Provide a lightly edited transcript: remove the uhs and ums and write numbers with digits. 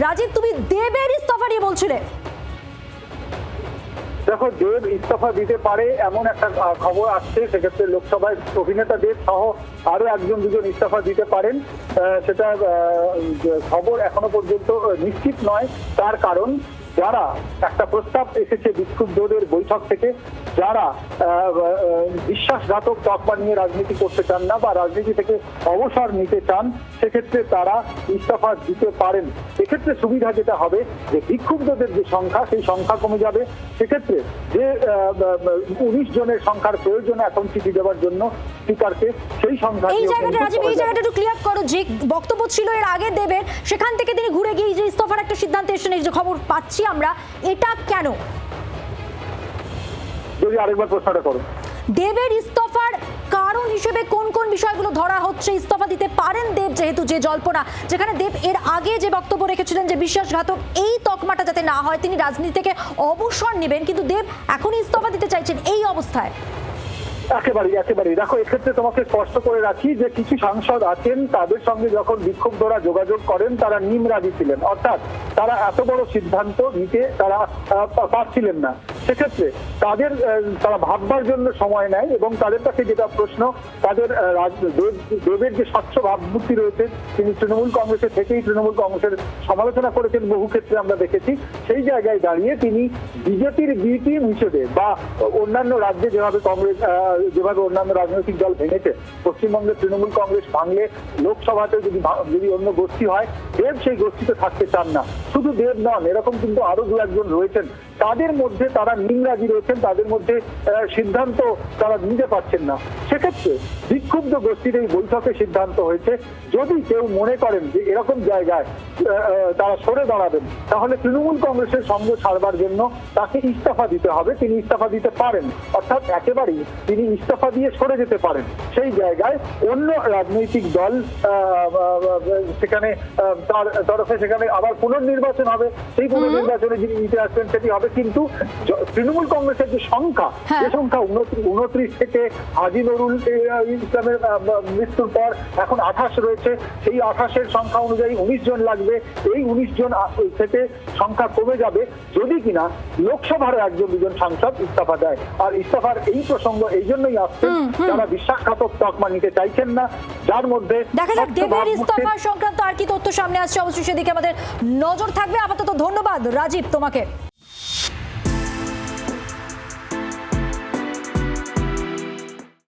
রাজীব, তুমি দেবের ইস্তফা নিয়ে বলছিলে। দেখো, দেব ইস্তফা দিতে পারে এমন একটা খবর আসছে, সেক্ষেত্রে লোকসভায় অভিনেতা দেব সহ আরো একজন দুজন ইস্তফা দিতে পারেন। সেটা খবর এখনো পর্যন্ত নিশ্চিত নয়। তার কারণ, যারা একটা প্রস্তাব এসেছে বিক্ষুব্ধদের বৈঠক থেকে, যারা বিশ্বাসঘাতক তকমা নিয়ে রাজনীতি করতে চান না বা রাজনীতি থেকে অবসর নিতে চান, সেক্ষেত্রে তারা ইস্তফা দিতে পারেন। এক্ষেত্রে সুবিধা যেটা হবে যে বিক্ষুব্ধদের যে সংখ্যা, সেই সংখ্যা কমে যাবে। সেক্ষেত্রে যে 19 জনের সংখ্যার প্রয়োজন এখন চিঠি দেওয়ার জন্য স্পিকারকে, সেই সংখ্যা এই জায়গাটা রাজীব, এই জায়গাটা একটু ক্লিয়ার করো। যে বক্তব্য ছিল এর আগে দেবের, সেখান থেকে তিনি ঘুরে গিয়ে যে ইস্তফার একটা সিদ্ধান্ত এসেছেন, এই যে খবর পাচ্ছি আমরা, এটা কেন? যদি আরেকবার প্রশ্নটা করো। দেবের ইস্তফার কারণ হিসেবে কোন কোন বিষয়গুলো ধরা হচ্ছে? ইস্তফা দিতে পারেন দেব, যেহেতু যে জল্পনা, যেখানে দেব এর আগে যে বক্তব্য রেখেছিলেন যে বিশ্বাসঘাতক এই তকমাটা যাতে না হয়, তিনি রাজনীতি থেকে অবসর নেবেন, কিন্তু দেব এখনই ইস্তফা দিতে চাইছেন এই অবস্থায়। একেবারেই দেখো, এক্ষেত্রে তোমাকে স্পষ্ট করে রাখি যে কিছু সাংসদ আছেন, তাদের সঙ্গে যখন বিক্ষুব্ধরা যোগাযোগ করেন তারা নিমরাজি ছিলেন, অর্থাৎ তারা এত বড় সিদ্ধান্ত নিতে তারা পারছিলেন না। সেক্ষেত্রে তারা ভাববার জন্য সময় নেয় এবং তাদের কাছে যেটা প্রশ্ন, তাদের দেবের যে স্বচ্ছ ভাবমূর্তি রয়েছে, তিনি তৃণমূল কংগ্রেসের থেকেই তৃণমূল কংগ্রেসের সমালোচনা করেছেন বহু ক্ষেত্রে আমরা দেখেছি। সেই জায়গায় দাঁড়িয়ে তিনি বিজেপির বি টিম হিসেবে বা অন্যান্য রাজ্যে যেভাবে অন্যান্য রাজনৈতিক দল ভেঙেছে, পশ্চিমবঙ্গের তৃণমূল কংগ্রেস ভাঙলে লোকসভাতে যদি অন্য গোষ্ঠী হয়, দেব সেই গোষ্ঠীতে থাকতে চান না। শুধু দেব নন, এরকম কিন্তু আরো দু একজন রয়েছেন, তাদের মধ্যে তারা নিমরাজি রয়েছেন, তাদের মধ্যে সিদ্ধান্ত তারা নিতে পারছেন না। সেক্ষেত্রে বিক্ষুব্ধ গোষ্ঠীর এই বৈঠকে সিদ্ধান্ত হয়েছে, যদি কেউ মনে করেন যে এরকম জায়গায় তারা সরে দাঁড়াবেন, তাহলে তৃণমূল কংগ্রেসের সঙ্গ ছাড়বার জন্য তাকে ইস্তফা দিতে হবে। তিনি ইস্তফা দিতে পারেন, অর্থাৎ একেবারেই তিনি ইস্তফা দিয়ে সরে যেতে পারেন। সেই জায়গায় অন্য রাজনৈতিক দল সেখানে তার তরফে সেখানে আবার পুনর্নির্বাচন হবে। সেই পুনর্নির্বাচনে যিনি নিতে আসবেন সেটি হবে, কিন্তু তৃণমূল কংগ্রেসের যে সংখ্যা, যে সংখ্যা 29 থেকে হাজী নুরুল ইসলামের মৃত্যুর পর এখন 28 রয়েছে, সেই 28-এর সংখ্যা অনুযায়ী 19 জন লাগবে। এই 19 জন থেকে সংখ্যা কমে যাবে যদি কিনা লোকসভার একজন দুজন সাংসদ ইস্তফা দেয়। আর ইস্তফার এই প্রসঙ্গ এই জন্যই আসছে, যারা বিশ্বাসঘাতক তকমা নিতে চাইছেন না, যার মধ্যে দেখা যাক দেবের ইস্তফা সংক্রান্ত আর কি তথ্য সামনে আসছে, অবশ্যই সেদিকে আমাদের নজর থাকবে। আপাতত ধন্যবাদ রাজীব তোমাকে।